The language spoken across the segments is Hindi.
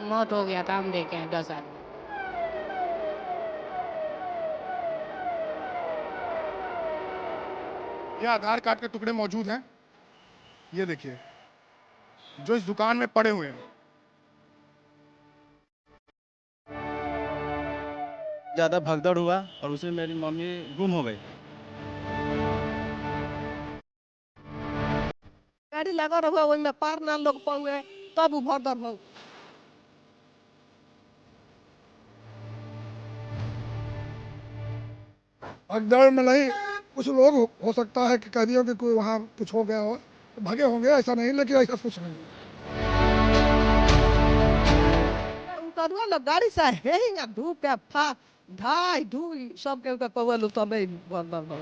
मौत हो गया था, हम देखे हैं 10 आदमी। ये आधार कार्ड के टुकड़े मौजूद हैं, ये देखिए, जो इस दुकान में पड़े हुए हैं। ज़्यादा भगदड़ हुआ और उसमें मेरी मम्मी गुम हो गई। गाड़ी लगा रहा वही में पार ना लोग पाऊंगे तब वो भगदड़ हो। भगदड़ में नहीं, कुछ लोग हो सकता है कि कह दियो कि कोई वहाँ कुछ हो गया हो, तो भगे होंगे, ऐसा नहीं, लेकिन ऐसा कुछ नहीं। उतरवा लोग गाड़ी से हेंगा धूप के फा ढाई धूई सब के पवल तबे भगदड़ हो।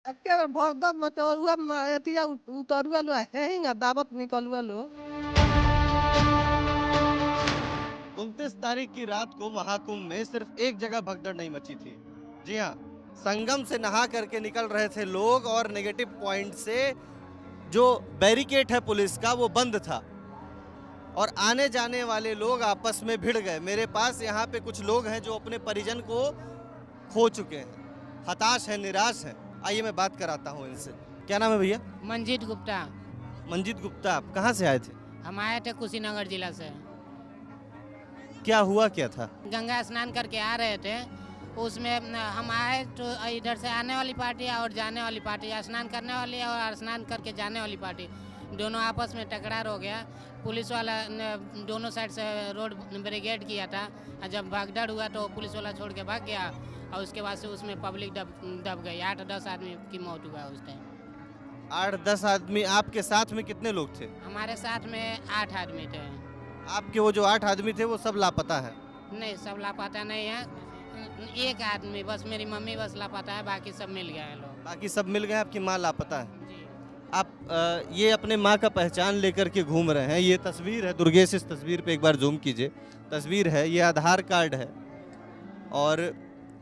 एके भगदड़ में तो हुआ एतिया उतरवा लो हेंगा दावत निकलवा लो। 29 तारीख की रात को महाकुंभ में सिर्फ एक जगह भगदड़ नहीं मची थी। जी हाँ, संगम से नहा करके निकल रहे थे लोग और नेगेटिव पॉइंट से जो बैरिकेड है पुलिस का वो बंद था और आने जाने वाले लोग आपस में भिड़ गए। मेरे पास यहाँ पे कुछ लोग हैं जो अपने परिजन को खो चुके हैं, हताश हैं, निराश हैं। आइए मैं बात कराता हूँ इनसे। क्या नाम है भैया? मंजीत गुप्ता। मंजीत गुप्ता, आप कहाँ से आए थे? हम आए थे कुशीनगर जिला से। क्या हुआ क्या था? गंगा स्नान करके आ रहे थे, उसमें हम आए तो इधर से आने वाली पार्टी और जाने वाली पार्टी, स्नान करने वाली और स्नान करके जाने वाली पार्टी, दोनों आपस में टकरार हो गया। पुलिस वाला ने दोनों साइड से रोड बैरिकेड किया था, और जब भगदड़ हुआ तो पुलिस वाला छोड़ के भाग गया और उसके बाद से उसमें पब्लिक दब गई। 8-10 आदमी की मौत हुआ उस टाइम। 8-10 आदमी? आपके साथ में कितने लोग थे? हमारे साथ में 8 आदमी थे। आपके वो जो 8 आदमी थे वो सब लापता है? नहीं, सब लापता नहीं है, एक आदमी बस, मेरी मम्मी बस लापता है, बाकी सब मिल गए हैं लोग। बाकी सब मिल गए, आपकी माँ लापता है। जी। आप ये अपने माँ का पहचान लेकर के घूम रहे हैं। ये तस्वीर है दुर्गेश, इस तस्वीर पे एक बार जूम कीजिए। तस्वीर है, ये आधार कार्ड है और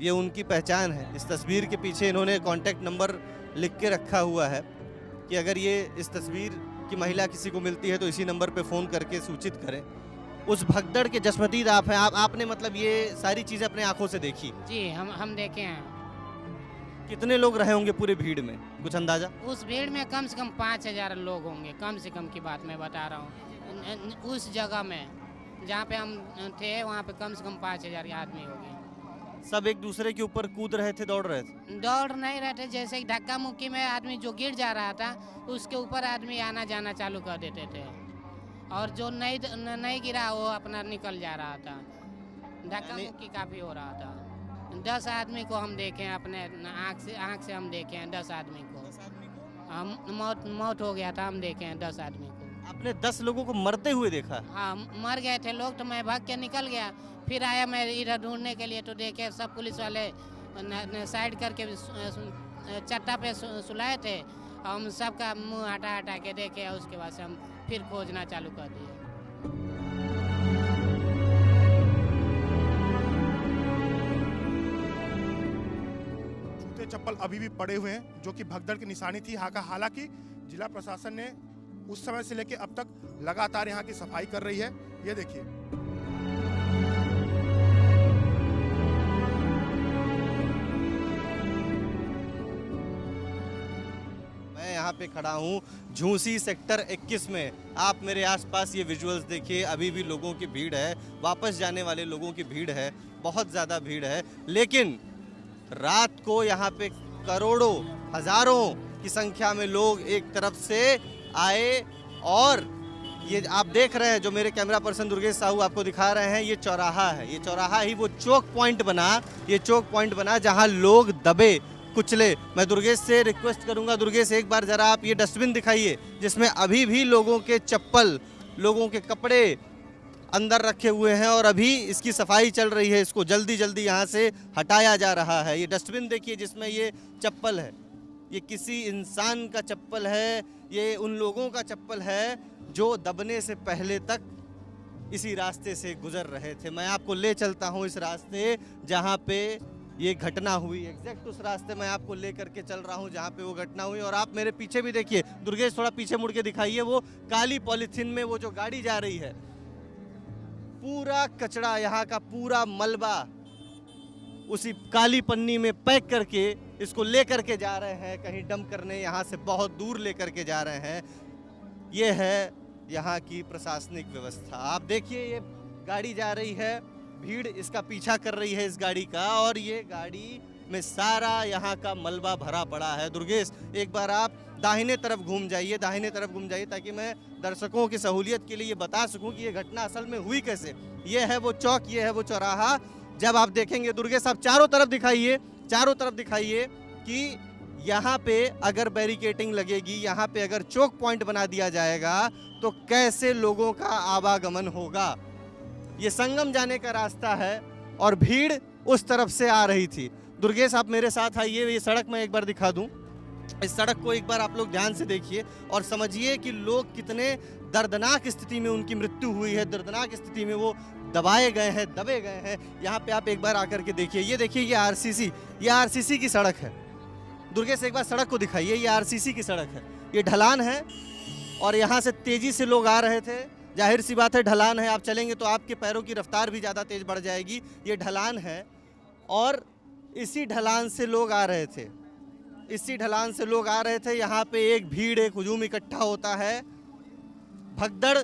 ये उनकी पहचान है। इस तस्वीर के पीछे इन्होंने कॉन्टैक्ट नंबर लिख के रखा हुआ है कि अगर ये इस तस्वीर की महिला किसी को मिलती है तो इसी नंबर पे फ़ोन करके सूचित करें। उस भगदड़ के जशमदीद आप हैं, आपने मतलब ये सारी चीज़ें अपने आंखों से देखी? जी, हम देखे हैं। कितने लोग रहे होंगे पूरे भीड़ में, कुछ अंदाजा? उस भीड़ में कम से कम 5,000 लोग होंगे, कम से कम की बात मैं बता रहा हूँ। उस जगह में जहाँ पे हम थे वहाँ पे कम से कम 5,000 आदमी हो गए। सब एक दूसरे के ऊपर कूद रहे थे, दौड़ रहे थे? दौड़ नहीं रहे थे, जैसे धक्का मुक्की में आदमी जो गिर जा रहा था उसके ऊपर आदमी आना जाना चालू कर देते थे, और जो नहीं गिरा वो अपना निकल जा रहा था। धक्का मुक्की काफ़ी हो रहा था। 10 आदमी को हम देखे हैं, अपने आँख से हम देखे हैं 10 आदमी को। हम मौत हो गया था, हम देखे हैं 10 आदमी को। आपने 10 लोगों को मरते हुए देखा? हाँ, मर गए थे लोग, तो मैं भाग के निकल गया। फिर आया मैं इधर ढूंढने के लिए, तो देखे सब पुलिस वाले साइड करके चट्टा पे सुलाए थे, और हम सबका मुंह हटा हटा के देखे, और उसके बाद से हम फिर खोजना चालू कर दिए। जूते चप्पल अभी भी पड़े हुए हैं, जो कि भगदड़ की निशानी थी। हालांकि जिला प्रशासन ने उस समय से लेकर अब तक लगातार यहाँ की सफाई कर रही है। ये देखिए, मैं यहाँ पे खड़ा हूँ झूसी सेक्टर 21 में। आप मेरे आसपास ये विजुअल्स देखिए, अभी भी लोगों की भीड़ है, वापस जाने वाले लोगों की भीड़ है, बहुत ज़्यादा भीड़ है। लेकिन रात को यहाँ पे करोड़ों, हजारों की संख्या में लोग एक तरफ से आए, और ये आप देख रहे हैं, जो मेरे कैमरा पर्सन दुर्गेश साहू आपको दिखा रहे हैं, ये चौराहा है। ये चौराहा ही वो चौक पॉइंट बना, ये चौक पॉइंट बना जहाँ लोग दबे कुचले। मैं दुर्गेश से रिक्वेस्ट करूंगा, दुर्गेश एक बार जरा आप ये डस्टबिन दिखाइए जिसमें अभी भी लोगों के चप्पल, लोगों के कपड़े अंदर रखे हुए हैं, और अभी इसकी सफाई चल रही है। इसको जल्दी जल्दी यहाँ से हटाया जा रहा है। ये डस्टबिन देखिए जिसमें ये चप्पल है, ये किसी इंसान का चप्पल है, ये उन लोगों का चप्पल है जो दबने से पहले तक इसी रास्ते से गुजर रहे थे। मैं आपको ले चलता हूँ इस रास्ते जहाँ पे ये घटना हुई। एग्जैक्ट उस रास्ते मैं आपको लेकर के चल रहा हूँ जहाँ पे वो घटना हुई। और आप मेरे पीछे भी देखिए, दुर्गेश थोड़ा पीछे मुड़ के दिखाइए, वो काली पॉलीथीन में वो जो गाड़ी जा रही है, पूरा कचरा, यहाँ का पूरा मलबा उसी काली पन्नी में पैक करके इसको लेकर के जा रहे हैं कहीं डंप करने, यहाँ से बहुत दूर लेकर के जा रहे हैं। ये है यहाँ की प्रशासनिक व्यवस्था। आप देखिए, ये गाड़ी जा रही है, भीड़ इसका पीछा कर रही है इस गाड़ी का, और ये गाड़ी में सारा यहाँ का मलबा भरा पड़ा है। दुर्गेश, एक बार आप दाहिने तरफ घूम जाइए, दाहिने तरफ घूम जाइए, ताकि मैं दर्शकों की सहूलियत के लिए ये बता सकूं कि ये घटना असल में हुई कैसे। ये है वो चौक, ये है वो चौराहा। जब आप देखेंगे दुर्गेश, आप चारों तरफ दिखाइए, चारों तरफ दिखाइए कि यहाँ पे अगर बैरिकेटिंग लगेगी, यहाँ पे अगर चौक पॉइंट बना दिया जाएगा तो कैसे लोगों का आवागमन होगा। ये संगम जाने का रास्ता है और भीड़ उस तरफ से आ रही थी। दुर्गेश, आप मेरे साथ आइए, ये सड़क मैं एक बार दिखा दूं। इस सड़क को एक बार आप लोग ध्यान से देखिए और समझिए कि लोग कितने दर्दनाक स्थिति में उनकी मृत्यु हुई है, दर्दनाक स्थिति में वो दबाए गए हैं, दबे गए हैं। यहाँ पे आप एक बार आकर के देखिए, ये देखिए, ये आरसीसी की सड़क है। दुर्गेश, एक बार सड़क को दिखाइए, ये आरसीसी की सड़क है, ये ढलान है और यहाँ से तेजी से लोग आ रहे थे। जाहिर सी बात है, ढलान है, आप चलेंगे तो आपके पैरों की रफ्तार भी ज़्यादा तेज बढ़ जाएगी। ये ढलान है और इसी ढलान से लोग आ रहे थे, इसी ढलान से लोग आ रहे थे। यहाँ पे एक भीड़, एक हुजूम इकट्ठा होता है। भगदड़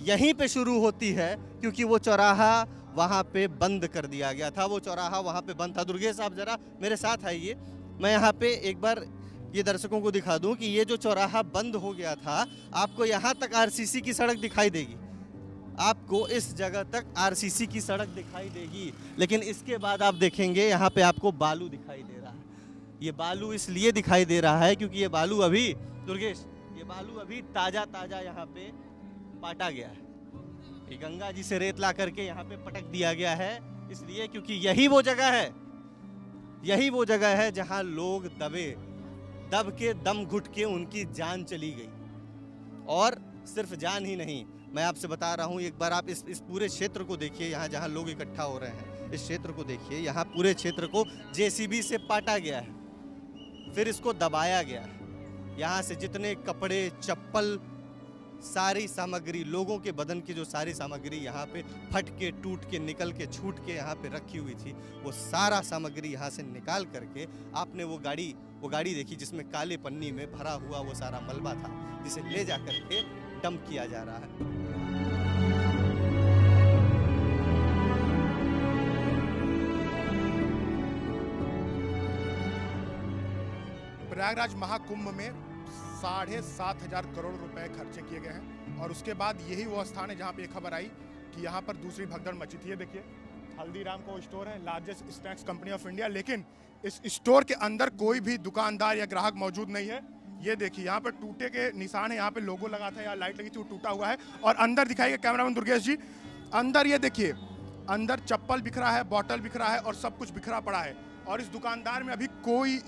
यहीं पे शुरू होती है क्योंकि वो चौराहा वहाँ पे बंद कर दिया गया था, वो चौराहा वहाँ पे बंद था। दुर्गेश, आप जरा मेरे साथ आइए, मैं यहाँ पे एक बार ये दर्शकों को दिखा दूं कि ये जो चौराहा बंद हो गया था, आपको यहाँ तक आरसीसी की सड़क दिखाई देगी, आपको इस जगह तक आरसीसी की सड़क दिखाई देगी। लेकिन इसके बाद आप देखेंगे यहाँ पे आपको बालू दिखाई दे रहा है। ये बालू इसलिए दिखाई दे रहा है क्योंकि ये बालू अभी, दुर्गेश, ये बालू अभी ताजा ताजा यहाँ पे पाटा गया है। ये गंगा जी से रेत ला करके यहाँ पे पटक दिया गया है, इसलिए क्योंकि यही वो जगह है, यही वो जगह है जहाँ लोग दब के दम घुट के उनकी जान चली गई। और सिर्फ जान ही नहीं, मैं आपसे बता रहा हूँ, एक बार आप इस पूरे क्षेत्र को देखिए, यहाँ जहाँ लोग इकट्ठा हो रहे हैं, इस क्षेत्र को देखिए। यहाँ पूरे क्षेत्र को जेसीबी से पाटा गया है, फिर इसको दबाया गया है। यहाँ से जितने कपड़े, चप्पल, सारी सामग्री, लोगों के बदन की जो सारी सामग्री यहाँ पे फट के, टूट के, निकल के, छूट के यहाँ पे रखी हुई थी, वो सारा सामग्री यहाँ से निकाल करके आपने वो गाड़ी देखी जिसमें काले पन्नी में भरा हुआ वो सारा मलबा था, जिसे ले जा करके डंप किया जा रहा है। प्रयागराज महाकुंभ में 7,500 करोड़ रुपए खर्चे किए गए हैं और उसके बाद यही वो स्थान है जहां पे खबर आई कि यहां पर दूसरी भगदड़ मची थी। ये देखिए, हल्दीराम का स्टोर है, largest snacks company of India, लेकिन इस स्टोर के अंदर कोई भी दुकानदार या ग्राहक मौजूद नहीं है। ये देखिए, यहाँ पर टूटे के निशान है, यहाँ पे लोगो लगा था या लाइट लगी थी, वो टूटा हुआ है। और अंदर दिखाइए कैमरामैन दुर्गेश जी, अंदर ये देखिए, अंदर चप्पल बिखरा है, बॉटल बिखरा है और सब कुछ बिखरा पड़ा है। और इस दुकानदार में अभी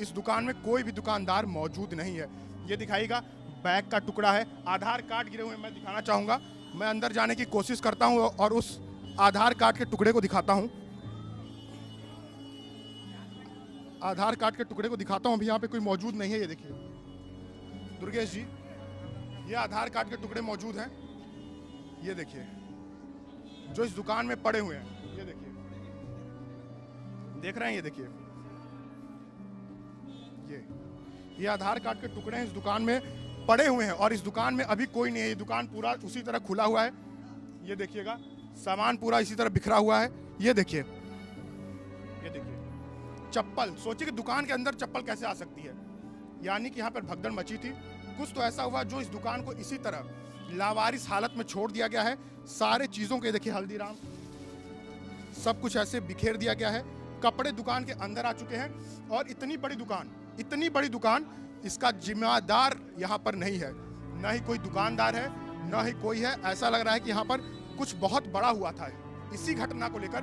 इस दुकान में कोई भी दुकानदार मौजूद नहीं है। ये दिखाइएगा, बैग का टुकड़ा है, आधार कार्ड गिरे हुए मैं दिखाना चाहूँगा। मैं अंदर जाने की कोशिश करता हूँ और उस आधार कार्ड के टुकड़े को दिखाता हूँ। आधार कार्ड के टुकड़े को दिखाता हूँ, अभी यहाँ पे कोई मौजूद नहीं है। ये देखिए दुर्गेश जी, ये आधार कार्ड के टुकड़े मौजूद हैं। ये देखिए, जो इस दुकान में पड़े हुए हैं, ये देखिए, देख रहे हैं, ये देखिए, ये आधार कार्ड के टुकड़े हैं, इस दुकान में पड़े हुए हैं और इस दुकान में अभी कोई नहीं है। ये दुकान पूरा उसी तरह खुला हुआ है। ये देखिएगा, सामान पूरा इसी तरह बिखरा हुआ है। ये देखिए, ये देखिए, चप्पल, सोचिए कि दुकान के अंदर चप्पल कैसे आ सकती है। यानी कि यहाँ पर भगदड़ मची थी। कुछ तो ऐसा हुआ जो इस दुकान को इसी तरह लावारिस हालत में छोड़ दिया गया है। सारे चीज़ों के देखिए, हल्दीराम, सब कुछ ऐसे बिखेर दिया गया है। कपड़े दुकान के अंदर आ चुके हैं और इतनी बड़ी दुकान, इसका जिम्मेदार यहाँ पर नहीं है, ना ही कोई दुकानदार है, ना ही कोई है। ऐसा लग रहा है कि यहाँ पर कुछ बहुत बड़ा हुआ था। इसी घटना को लेकर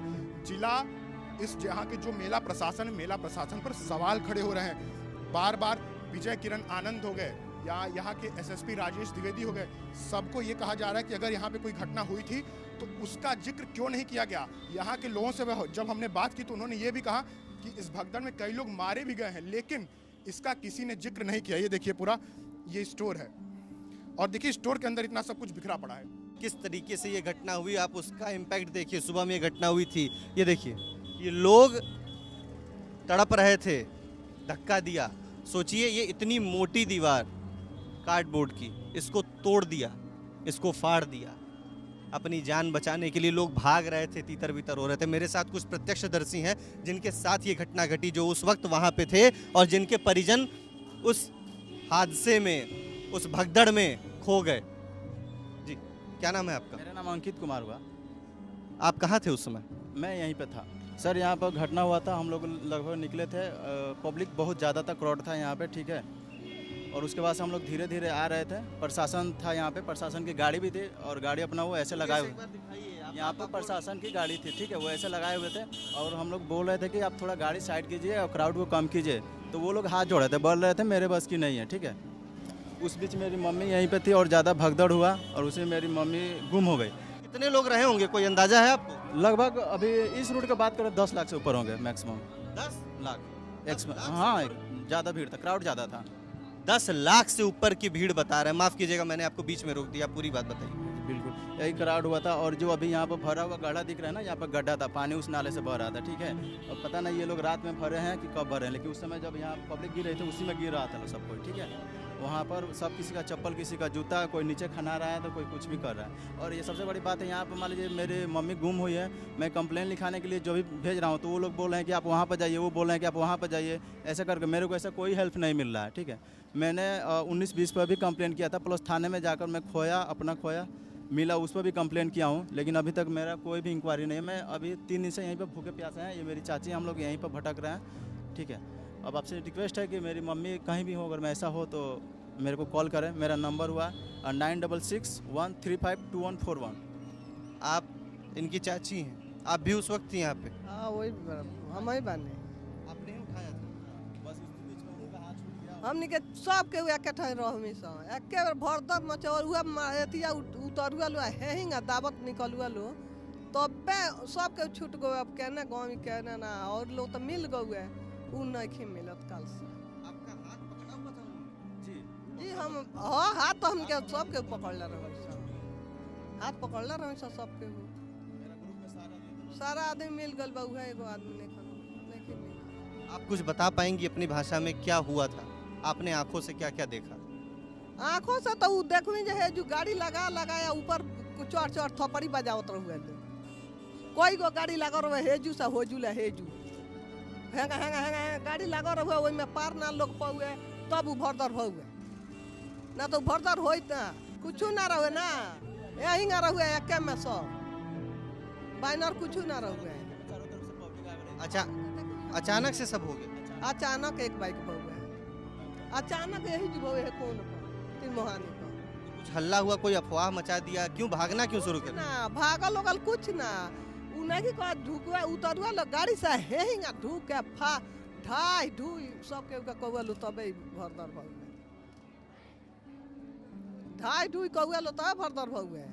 इस यहाँ के जो मेला प्रशासन पर सवाल खड़े हो रहे हैं। बार बार विजय किरण आनंद हो गए या यहाँ के एसएसपी राजेश द्विवेदी हो गए, सबको ये कहा जा रहा है कि अगर यहाँ पे कोई घटना हुई थी तो उसका जिक्र क्यों नहीं किया गया। यहाँ के लोगों से जब हमने बात की तो उन्होंने ये भी कहा कि इस भगदड़ में कई लोग मारे भी गए हैं, लेकिन इसका किसी ने जिक्र नहीं किया। ये देखिए पूरा ये स्टोर है और देखिए स्टोर के अंदर इतना सब कुछ बिखरा पड़ा है। किस तरीके से ये घटना हुई, आप उसका इम्पैक्ट देखिए। सुबह में ये घटना हुई थी, ये देखिए, ये लोग तड़प रहे थे, धक्का दिया। सोचिए ये इतनी मोटी दीवार कार्डबोर्ड की, इसको तोड़ दिया, इसको फाड़ दिया। अपनी जान बचाने के लिए लोग भाग रहे थे, तीतर बितर हो रहे थे। मेरे साथ कुछ प्रत्यक्षदर्शी हैं जिनके साथ ये घटना घटी, जो उस वक्त वहाँ पे थे और जिनके परिजन उस हादसे में, उस भगदड़ में खो गए। जी, क्या नाम है आपका? मेरा नाम अंकित कुमार हुआ। आप कहाँ थे उस समय? मैं यहीं पे था सर। यहाँ पर घटना हुआ था, हम लोग लगभग निकले थे। पब्लिक बहुत ज़्यादा था, क्राउड था यहाँ पे, ठीक है। और उसके बाद से हम लोग धीरे धीरे आ रहे थे। प्रशासन था यहाँ पे, प्रशासन की गाड़ी भी थी और गाड़ी अपना वो ऐसे लगाए हुए, यहाँ पर प्रशासन की गाड़ी थी, ठीक है, वो ऐसे लगाए हुए थे। और हम लोग बोल रहे थे कि आप थोड़ा गाड़ी साइड कीजिए और क्राउड को कम कीजिए। तो वो लोग हाथ जोड़े थे, बोल रहे थे मेरे बस की नहीं है, ठीक है। उस बीच मेरी मम्मी यहीं पे थी और ज़्यादा भगदड़ हुआ और उसी मेरी मम्मी गुम हो गई। कितने लोग रहे होंगे, कोई अंदाजा है आपको? लगभग अभी इस रूट की बात करें 10 लाख से ऊपर होंगे मैक्सिमम। 10 लाख? हाँ, ज़्यादा भीड़ था, क्राउड ज़्यादा था। 10 लाख से ऊपर की भीड़ बता रहे हैं। माफ़ कीजिएगा, मैंने आपको बीच में रोक दिया, पूरी बात बताइए। बिल्कुल यही क्राउड हुआ था। और जो अभी यहाँ पर भरा हुआ गड्ढा दिख रहा है ना, यहाँ पर गड्ढा था, पानी उस नाले से बह रहा था, ठीक है। और पता नहीं ये लोग रात में भरे हैं कि कब भरे हैं, लेकिन उस समय जब यहाँ पब्लिक गिर रही थी उसी में गिर रहा था सब कोई, ठीक है। वहाँ पर सब किसी का चप्पल, किसी का जूता, कोई नीचे खना रहा है तो कोई कुछ भी कर रहा है। और ये सबसे बड़ी बात है, यहाँ पर मान लीजिए मेरी मम्मी गुम हुई है, मैं कंप्लेन लिखाने के लिए जो भी भेज रहा हूँ तो वो लोग बोल रहे हैं कि आप वहाँ पर जाइए, वो बोल रहे हैं कि आप वहाँ पर जाइए, ऐसा करके मेरे को ऐसा कोई हेल्प नहीं मिल रहा है, ठीक है। मैंने 19-20 पर भी कंप्लेन किया था, प्लस थाने में जाकर मैं अपना खोया मिला, उस पर भी कंप्लेन किया हूँ, लेकिन अभी तक मेरा कोई भी इंक्वायरी नहीं है। मैं अभी 3 दिन से यहीं पर भूखे प्यासे हैं, ये मेरी चाची, हम लोग यहीं पर भटक रहे हैं, ठीक है। अब आपसे रिक्वेस्ट है कि मेरी मम्मी कहीं भी हो, अगर मैं ऐसा हो तो मेरे को कॉल करें। मेरा नंबर हुआ 9661352141। आप इनकी चाची हैं, आप भी उस वक्त थी यहाँ पे? हाँ वही हम ही बाने। आपने ही उठाया था? बस इस बीच में उनका हाथ छूट गया। हमनी के सब के एके ठाई रह हमेशा एके बार भरदर मचौर हुआ एतिया उतरुआ लो हेहिंगा दावत निकलुआ लो तबे सब के छूट गए। अब कहना गाँव में कहना ना, और लोग तो मिल गए, उ नहीं मिलत कल से। आपका हाथ पकड़ा हुआ था उन्होंने? जी जी हम हाँ हाथ तो हमके सबके पकड़ले रहे, हाथ पकड़ले रहे सबके। मेरा ग्रुप में सारा आदमी मिल गल बा, उहे एगो आदमी नहीं मिला। आप कुछ बता पाएंगी अपनी भाषा में क्या हुआ था? आपने आंखों से क्या क्या देखा? आँखों से तो उ देखवी जे है जो गाड़ी लगाया ऊपर चढ़ थपड़ी बजावत रहुए। कोई गो गाड़ी लगा रहे हेजू से होजू ले हेजू हेंगा गाड़ी लगा रहे ओहि में पार ना लोग पहुए, तब उ भरदर हुए ना, तो भरदर होइत ना कुछ ना रहे ना, यही ना रहुए एके में सब बाइनर कुछ ना रहुए। चारों तरफ से पब्लिक आ गई। अच्छा, अचानक से सब हो गया? अचानक एक बाइक बहुए, अचानक यही जो बहुए है कौन तीन मोहानी पर कुछ हल्ला हुआ, कोई अफवाह मचा दिया, क्यों भागना क्यों शुरू कर? ना भागल होगल कुछ ना, उन्हें कहा ढुकवा उतरुआ लो गाड़ी से हेहिंगा ढुक के फा ढाई ढुई सबके कौआ लो तबे भरदर भौए, ढाई ढुई कौआ लो तबे भरदर भौए।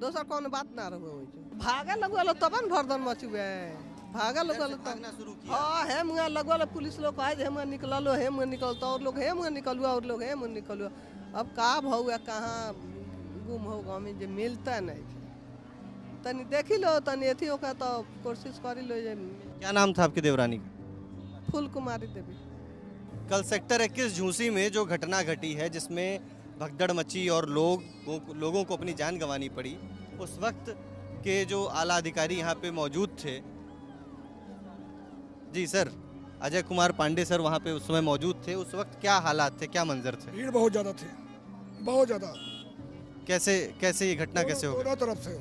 दोसर कौन बात ना रहो, भागे लगवा लो तबे न भरदर मचुए, भागे लगवा लो तब भागना शुरू किया? हाँ हे मुँह लगवा लो, पुलिस लोग कहे हे मुँह निकलो, हे मुँह निकलता, और लोग हे मुँह निकलुआ, और लोग हे मुँह निकलुआ। अब का भौआ कहाँ गुम हो गाँव में जे मिलता नहीं, तनी देखी लो, तनी एथी होगा तो कोशिश करी लो। जे क्या नाम था आपकी देवरानी का? फूल कुमारी देवी। कल सेक्टर 21 झूसी में जो घटना घटी है, जिसमें भगदड़ मची और लोगों को अपनी जान गंवानी पड़ी, उस वक्त के जो आला अधिकारी यहाँ पे मौजूद थे, जी सर, अजय कुमार पांडे सर वहाँ पे उस समय मौजूद थे, उस वक्त क्या हालात थे, क्या मंजर थे? भीड़ बहुत ज़्यादा थी, बहुत ज़्यादा। कैसे ये घटना कैसे हो गई? दोनों तरफ से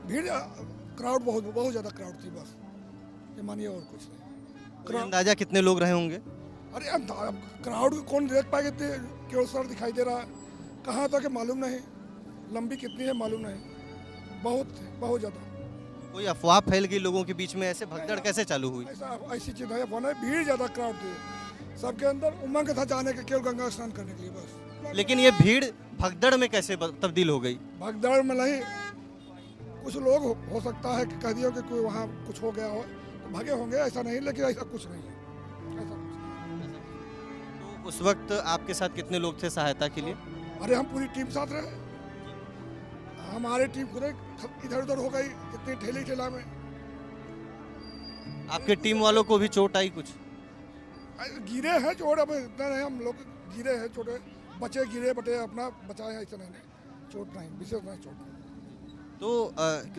भीड़, क्राउड बहुत ज़्यादा क्राउड थी, बस ये मानिए और कुछ नहीं। कोई अंदाजा कितने लोग रहे होंगे? अरे अब क्राउड को कौन देख पाएगा, केवल सर दिखाई दे रहा है, कहाँ तक है मालूम नहीं, लंबी कितनी है मालूम नहीं, बहुत ज़्यादा। कोई अफवाह फैल गई लोगों के बीच में, ऐसे भगदड़ कैसे चालू हुई? ऐसी चीज़ है, भीड़ ज़्यादा क्राउड थी, सबके अंदर उमंग था जाने के, केवल गंगा स्नान करने के लिए बस। लेकिन ये भीड़ भगदड़ में कैसे तब्दील हो गई? भगदड़ में नहीं, कुछ लोग हो सकता है कि कह दिया कि कोई वहाँ कुछ हो गया हो तो भागे होंगे, ऐसा नहीं, लेकिन ऐसा कुछ नहीं है। उस वक्त आपके साथ कितने लोग थे सहायता के लिए? अरे हम पूरी टीम साथ रहे, हमारी टीम खुद इधर उधर हो गई इतनी ठेली ठेला में। आपके टीम वालों को भी चोट आई कुछ? गिरे हैं चोट, अब इतना नहीं, हम लोग गिरे हैं छोटे बच्चे गिरे बटे अपना बचाए हैं, इतना नहीं, चोट नहीं, विशेष नहीं चोट। तो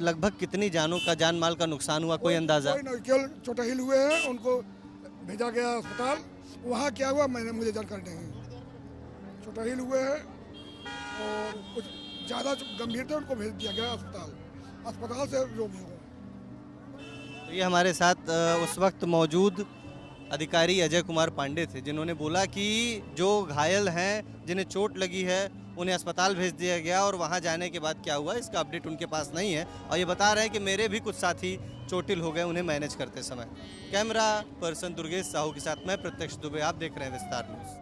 लगभग कितनी जान माल का नुकसान हुआ, कोई अंदाजा? कोई नहीं, केवल चोटहिल हुए हैं, उनको भेजा गया अस्पताल। वहाँ क्या हुआ मुझे जानकारी नहीं है। चोटहिल हुए हैं और कुछ ज़्यादा गंभीर थे, उनको भेज दिया गया अस्पताल से जो भी हो। तो ये हमारे साथ उस वक्त मौजूद अधिकारी अजय कुमार पांडे थे, जिन्होंने बोला कि जो घायल हैं, जिन्हें चोट लगी है, उन्हें अस्पताल भेज दिया गया और वहां जाने के बाद क्या हुआ इसका अपडेट उनके पास नहीं है। और ये बता रहे हैं कि मेरे भी कुछ साथी चोटिल हो गए उन्हें मैनेज करते समय। कैमरा पर्सन दुर्गेश साहू के साथ मैं प्रत्यक्ष दुबे, आप देख रहे हैं विस्तार न्यूज़।